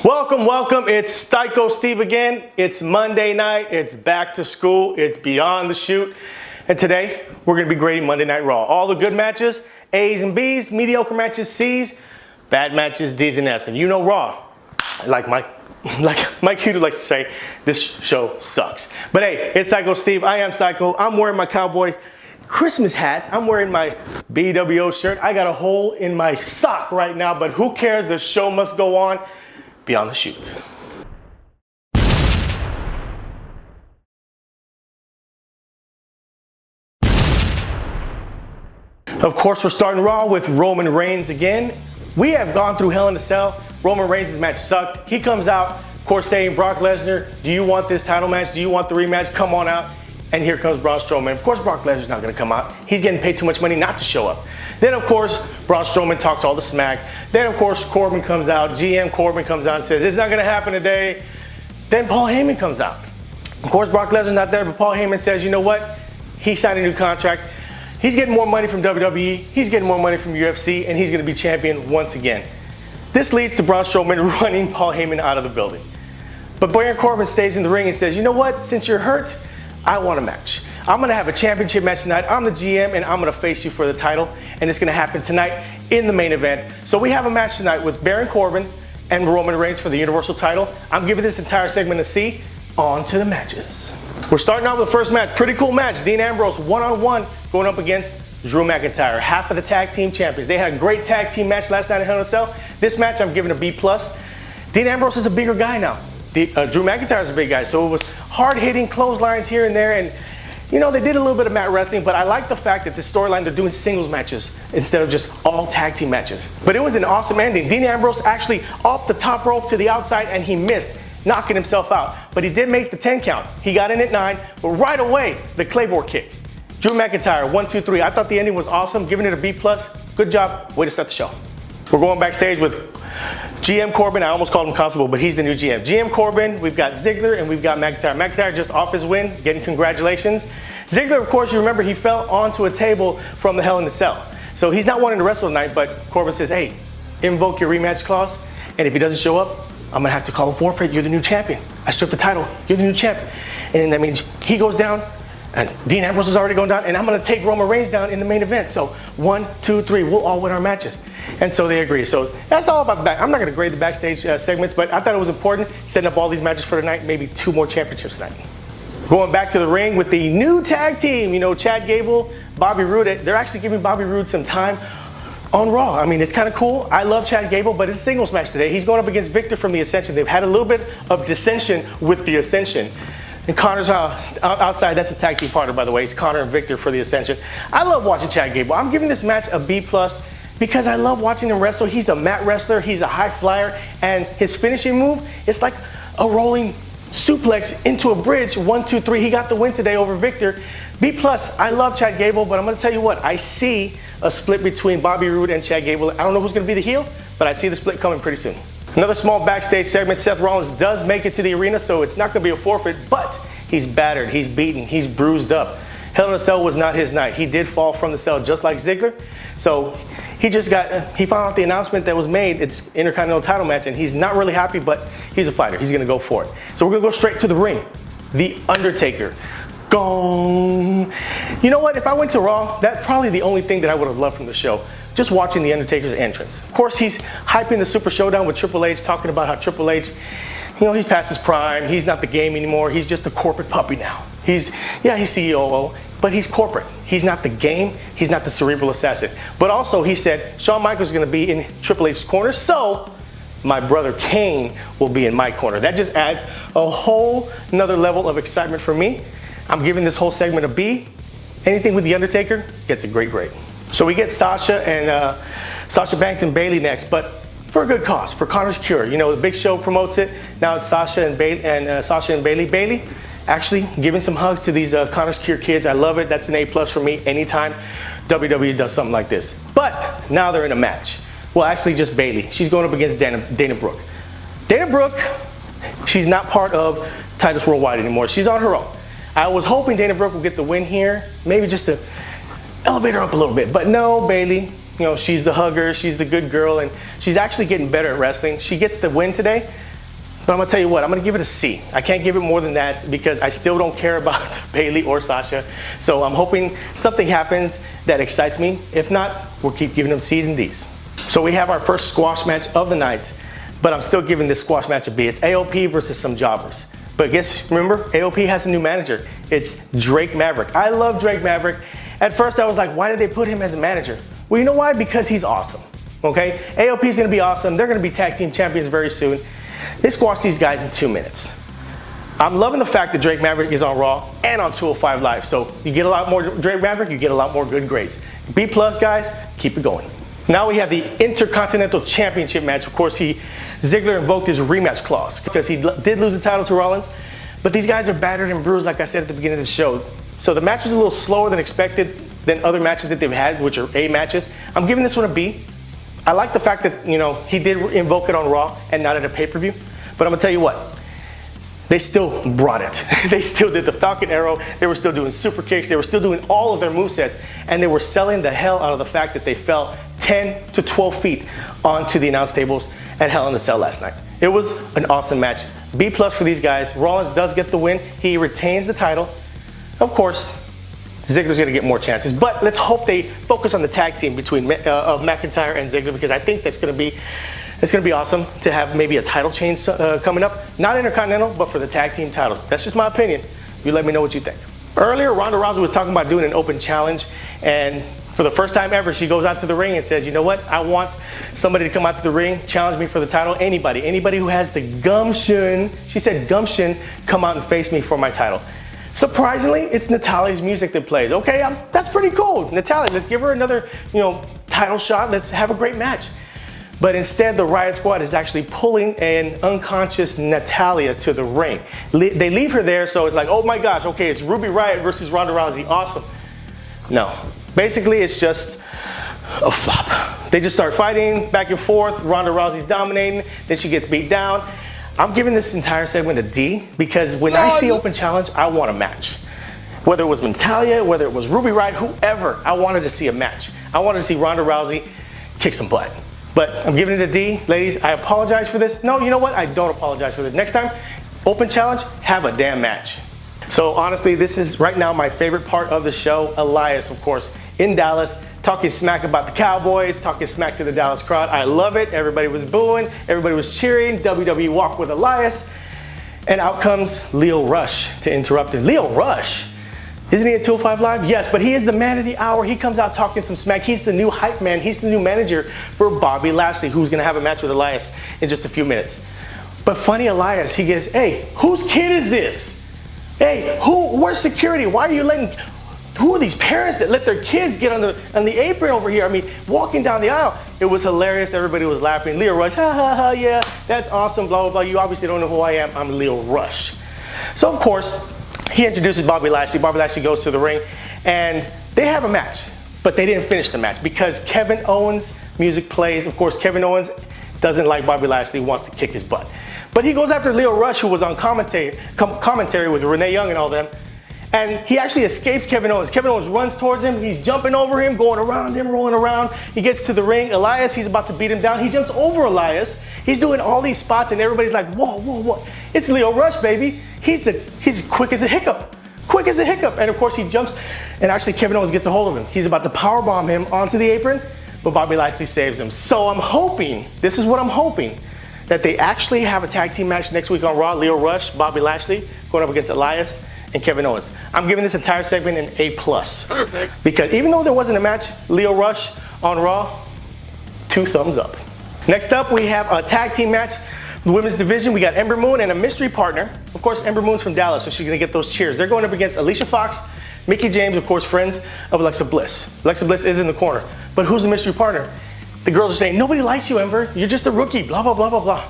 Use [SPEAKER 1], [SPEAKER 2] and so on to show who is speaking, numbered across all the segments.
[SPEAKER 1] Welcome, welcome. It's Psycho Steve again. It's Monday night. It's back to school. It's beyond the shoot. And today, we're going to be grading Monday Night Raw. All the good matches, A's and B's, mediocre matches, C's, bad matches, D's and F's. And you know Raw, like Mike Hughes likes to say, this show sucks. But hey, it's Psycho Steve. I am Psycho. I'm wearing my cowboy Christmas hat. I'm wearing my BWO shirt. I got a hole in my sock right now, but who cares? The show must go on. Beyond the shoot. Of course, we're starting Raw with Roman Reigns again. We have gone through Hell in a Cell. Roman Reigns' match sucked. He comes out, of course, saying, Brock Lesnar, do you want this title match? Do you want the rematch? Come on out. And here comes Braun Strowman. Of course, Brock Lesnar's not going to come out. He's getting paid too much money not to show up. Then, of course, Braun Strowman talks all the smack. Then, of course, Corbin comes out. GM Corbin comes out and says, it's not going to happen today. Then Paul Heyman comes out. Of course, Brock Lesnar's not there, but Paul Heyman says, you know what? He signed a new contract. He's getting more money from WWE. He's getting more money from UFC, and he's going to be champion once again. This leads to Braun Strowman running Paul Heyman out of the building. But Baron Corbin stays in the ring and says, you know what? Since you're hurt, I want a match. I'm going to have a championship match tonight. I'm the GM, and I'm going to face you for the title. And it's going to happen tonight in the main event. So we have a match tonight with Baron Corbin and Roman Reigns for the Universal title. I'm giving this entire segment a C. On to the matches. We're starting out with the first match. Pretty cool match. Dean Ambrose one-on-one going up against Drew McIntyre, half of the tag team champions. They had a great tag team match last night at Hell in a Cell. This match I'm giving a B+. Dean Ambrose is a bigger guy now. Drew McIntyre is a big guy, so it was hard-hitting clotheslines here and there, and you know, they did a little bit of mat wrestling, but I like the fact that this storyline, they're doing singles matches instead of just all tag team matches. But it was an awesome ending. Dean Ambrose actually off the top rope to the outside, and he missed, knocking himself out. But he did make the 10 count. He got in at 9, but right away, the Claymore kick. Drew McIntyre, 1, 2, 3. I thought the ending was awesome, giving it a B+. Good job. Way to start the show. We're going backstage with GM Corbin. I almost called him Constable, but he's the new GM. GM Corbin, we've got Ziggler, and we've got McIntyre. McIntyre just off his win, getting congratulations. Ziggler, of course, you remember he fell onto a table from the Hell in the Cell. So he's not wanting to wrestle tonight, but Corbin says, hey, invoke your rematch clause, and if he doesn't show up, I'm going to have to call a forfeit. You're the new champion. I stripped the title. You're the new champion. And that means he goes down, and Dean Ambrose is already going down, and I'm going to take Roman Reigns down in the main event. So 1, 2, 3, we'll all win our matches. And so they agree. So that's all about the back. I'm not going to grade the backstage segments, but I thought it was important setting up all these matches for tonight, maybe 2 more championships tonight. Going back to the ring with the new tag team, you know, Chad Gable, Bobby Roode. They're actually giving Bobby Roode some time on Raw. I mean, it's kind of cool. I love Chad Gable, but it's a singles match today. He's going up against Viktor from the Ascension. They've had a little bit of dissension with the Ascension. And Connor's outside. That's a tag team partner, by the way. It's Connor and Viktor for the Ascension. I love watching Chad Gable. I'm giving this match a B+. Because I love watching him wrestle. He's a mat wrestler, he's a high flyer, and his finishing move, it's like a rolling suplex into a bridge. 1, 2, 3, he got the win today over Viktor. B+, I love Chad Gable, but I'm gonna tell you what, I see a split between Bobby Roode and Chad Gable. I don't know who's gonna be the heel, but I see the split coming pretty soon. Another small backstage segment, Seth Rollins does make it to the arena, so it's not gonna be a forfeit, but he's battered, he's beaten, he's bruised up. Hell in a Cell was not his night. He did fall from the cell just like Ziggler, so he found out the announcement that was made, it's Intercontinental title match, and he's not really happy, but he's a fighter. He's gonna go for it. So we're gonna go straight to the ring. The Undertaker. Gong. You know what, if I went to Raw, that's probably the only thing that I would have loved from the show. Just watching the Undertaker's entrance. Of course, he's hyping the Super Showdown with Triple H, talking about how Triple H, you know, he's past his prime, he's not the game anymore, he's just a corporate puppy now. He's COO, but he's corporate. He's not the game, he's not the cerebral assassin. But also he said, Shawn Michaels is gonna be in Triple H's corner, so my brother Kane will be in my corner. That just adds a whole nother level of excitement for me. I'm giving this whole segment a B. Anything with The Undertaker gets a great grade. So we get Sasha Banks and Bayley next, but for a good cause, for Connor's cure. You know, the Big Show promotes it. Now it's Sasha and Bayley. Bayley actually giving some hugs to these Connor's Cure kids. I love it. That's an A+ for me anytime WWE does something like this. But now they're in a match. Well, actually just Bayley. She's going up against Dana Brooke. Dana Brooke, she's not part of Titus Worldwide anymore. She's on her own. I was hoping Dana Brooke would get the win here, maybe just to elevate her up a little bit. But no, Bayley, you know, she's the hugger, she's the good girl, and she's actually getting better at wrestling. She gets the win today. But I'm gonna tell you what, I'm gonna give it a C. I can't give it more than that because I still don't care about Bayley or Sasha. So I'm hoping something happens that excites me. If not, we'll keep giving them C's and D's. So we have our first squash match of the night, but I'm still giving this squash match a B. It's AOP versus some jobbers. But remember, AOP has a new manager. It's Drake Maverick. I love Drake Maverick. At first I was like, why did they put him as a manager? Well, you know why? Because he's awesome, okay? AOP is gonna be awesome. They're gonna be tag team champions very soon. They squashed these guys in 2 minutes. I'm loving the fact that Drake Maverick is on Raw and on 205 Live. So you get a lot more Drake Maverick, you get a lot more good grades. B+, guys, keep it going. Now we have the Intercontinental Championship match. Of course, Ziggler invoked his rematch clause because he did lose the title to Rollins. But these guys are battered and bruised, like I said at the beginning of the show. So the match was a little slower than expected than other matches that they've had, which are A matches. I'm giving this one a B. I like the fact that, he did invoke it on Raw and not at a pay-per-view. But I'm gonna tell you what, they still brought it. They still did the Falcon Arrow. They were still doing super kicks. They were still doing all of their movesets. And they were selling the hell out of the fact that they fell 10 to 12 feet onto the announce tables at Hell in a Cell last night. It was an awesome match. B+ for these guys. Rollins does get the win. He retains the title. Of course, Ziggler's gonna get more chances, but let's hope they focus on the tag team between McIntyre and Ziggler, because I think it's gonna be awesome to have maybe a title change coming up. Not Intercontinental, but for the tag team titles. That's just my opinion. You let me know what you think. Earlier, Ronda Rousey was talking about doing an open challenge, and for the first time ever, she goes out to the ring and says, you know what, I want somebody to come out to the ring, challenge me for the title. Anybody who has the gumption, she said gumption, come out and face me for my title. Surprisingly, it's Natalya's music that plays. Okay, that's pretty cool. Natalya, let's give her another, title shot. Let's have a great match. But instead, the Riot Squad is actually pulling an unconscious Natalya to the ring. They leave her there, so it's like, oh my gosh, okay, it's Ruby Riott versus Ronda Rousey. Awesome. No. Basically, it's just a flop. They just start fighting back and forth. Ronda Rousey's dominating. Then she gets beat down. I'm giving this entire segment a D because when I see open challenge, I want a match. Whether it was Natalya, whether it was Ruby Riott, whoever, I wanted to see a match. I wanted to see Ronda Rousey kick some butt. But I'm giving it a D. Ladies, I apologize for this. No, you know what? I don't apologize for this. Next time, open challenge, have a damn match. So honestly, this is right now my favorite part of the show. Elias, of course, in Dallas, talking smack about the Cowboys, talking smack to the Dallas crowd. I love it. Everybody was booing. Everybody was cheering. WWE Walk with Elias. And out comes Lio Rush to interrupt him. Lio Rush? Isn't he at 205 Live? Yes, but he is the man of the hour. He comes out talking some smack. He's the new hype man. He's the new manager for Bobby Lashley, who's going to have a match with Elias in just a few minutes. But funny Elias, he gets, hey, whose kid is this? Hey, where's security? Why are you letting... Who are these parents that let their kids get on the apron over here? I mean, walking down the aisle. It was hilarious. Everybody was laughing. Lio Rush, ha ha ha, yeah, that's awesome, blah, blah, blah. You obviously don't know who I am. I'm Lio Rush. So, of course, he introduces Bobby Lashley. Bobby Lashley goes to the ring, and they have a match. But they didn't finish the match because Kevin Owens' music plays. Of course, Kevin Owens doesn't like Bobby Lashley, wants to kick his butt. But he goes after Lio Rush, who was on commentary with Renee Young and all them. And he actually escapes Kevin Owens. Kevin Owens runs towards him. He's jumping over him, going around him, rolling around. He gets to the ring. Elias, he's about to beat him down. He jumps over Elias. He's doing all these spots, and everybody's like, whoa, whoa, whoa. It's Lio Rush, baby. He's quick as a hiccup. Quick as a hiccup. And of course, he jumps, and actually Kevin Owens gets a hold of him. He's about to powerbomb him onto the apron, but Bobby Lashley saves him. So I'm hoping, this is what I'm hoping, that they actually have a tag team match next week on Raw. Lio Rush, Bobby Lashley, going up against Elias and Kevin Owens. I'm giving this entire segment an A+. Because even though there wasn't a match, Lio Rush on Raw, 2 thumbs up. Next up, we have a tag team match. The women's division, we got Ember Moon and a mystery partner. Of course, Ember Moon's from Dallas, so she's gonna get those cheers. They're going up against Alicia Fox, Mickie James, of course, friends of Alexa Bliss. Alexa Bliss is in the corner, but who's the mystery partner? The girls are saying, nobody likes you, Ember. You're just a rookie, blah, blah, blah, blah, blah.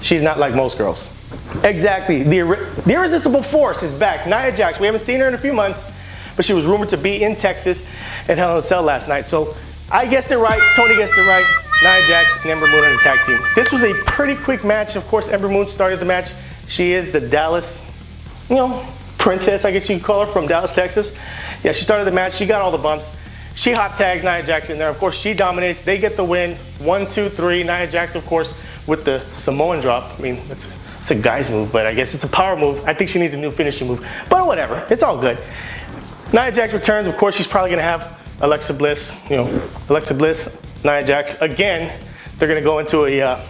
[SPEAKER 1] She's not like most girls. Exactly. The irresistible force is back. Nia Jax. We haven't seen her in a few months, but she was rumored to be in Texas at Hell in a Cell last night. So I guessed it right. Tony guessed it right. Nia Jax and Ember Moon in the tag team. This was a pretty quick match. Of course, Ember Moon started the match. She is the Dallas, princess, I guess you could call her, from Dallas, Texas. Yeah, she started the match. She got all the bumps. She hot tags Nia Jax in there. Of course, she dominates. They get the win. 1, 2, 3. Nia Jax, of course, with the Samoan drop. I mean, it's a guy's move, but I guess it's a power move. I think she needs a new finishing move, but whatever. It's all good. Nia Jax returns. Of course, she's probably going to have Alexa Bliss, Alexa Bliss, Nia Jax. Again, they're going to go into a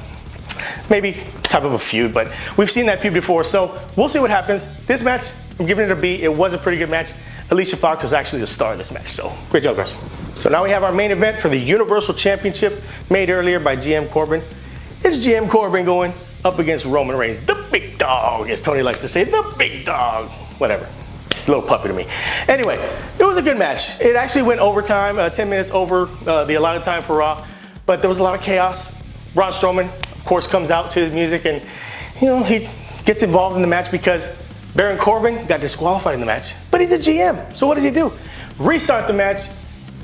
[SPEAKER 1] maybe type of a feud, but we've seen that feud before, so we'll see what happens. This match, I'm giving it a B. It was a pretty good match. Alicia Fox was actually the star of this match, so great job, guys. So now we have our main event for the Universal Championship, made earlier by GM Corbin. It's GM Corbin going up against Roman Reigns, the big dog, as Tony likes to say, the big dog, whatever. Little puppy to me. Anyway, it was a good match. It actually went overtime, 10 minutes over the allotted time for Raw, but there was a lot of chaos. Braun Strowman, of course, comes out to his music, and he gets involved in the match because Baron Corbin got disqualified in the match, but he's the GM. So what does he do? Restart the match.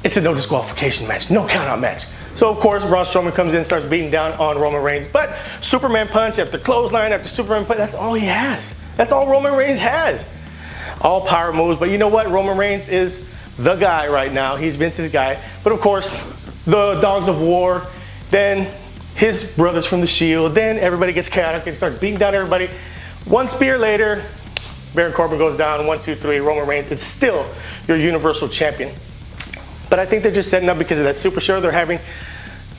[SPEAKER 1] It's a no disqualification match, no count out match. So of course, Braun Strowman comes in, starts beating down on Roman Reigns, but Superman punch after clothesline after Superman punch, that's all he has. That's all Roman Reigns has. All power moves, but you know what? Roman Reigns is the guy right now. He's Vince's guy. But of course, the Dogs of War, then his brothers from the Shield, then everybody gets chaotic and starts beating down everybody. One spear later, Baron Corbin goes down, 1, 2, 3. Roman Reigns is still your Universal Champion. But I think they're just setting up because of that Super Show. They're having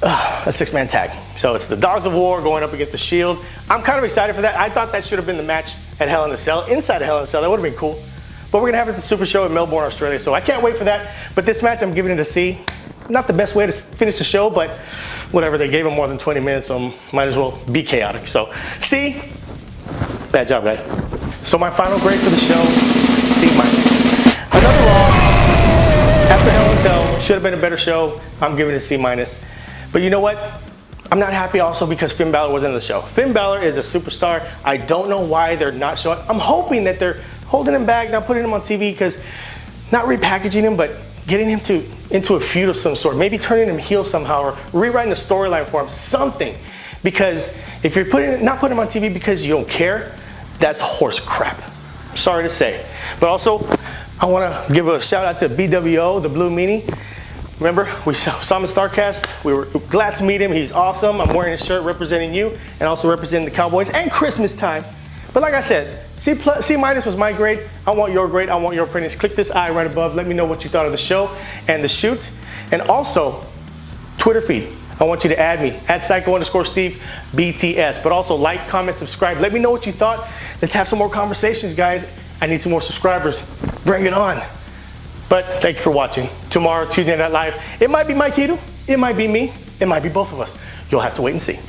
[SPEAKER 1] a 6-man tag. So it's the Dogs of War going up against the Shield. I'm kind of excited for that. I thought that should have been the match at Hell in a Cell, inside of Hell in a Cell. That would have been cool. But we're going to have it at the Super Show in Melbourne, Australia. So I can't wait for that. But this match, I'm giving it a C. Not the best way to finish the show, but whatever. They gave him more than 20 minutes, so might as well be chaotic. So C. Bad job, guys. So my final grade for the show, C-. Another Raw. After Hell in a Cell, should have been a better show. I'm giving it a C-. But you know what? I'm not happy also because Finn Balor wasn't in the show. Finn Balor is a superstar. I don't know why they're not showing. I'm hoping that they're holding him back, not putting him on TV, because not repackaging him, but getting him into a feud of some sort. Maybe turning him heel somehow or rewriting the storyline for him, something. Because if you're not putting him on TV because you don't care, that's horse crap. Sorry to say. But also, I want to give a shout out to BWO, the Blue Meanie. Remember, we saw him in StarCast. We were glad to meet him. He's awesome. I'm wearing his shirt representing you and also representing the Cowboys and Christmas time. But like I said, C+ was my grade. I want your grade. I want your opinions. Click this eye right above. Let me know what you thought of the show and the shoot. And also, Twitter feed. I want you to add me at Psycho_Steve BTS. But also like, comment, subscribe. Let me know what you thought. Let's have some more conversations, guys. I need some more subscribers. Bring it on. But thank you for watching. Tomorrow, Tuesday Night Live. It might be Mike Edo. It might be me. It might be both of us. You'll have to wait and see.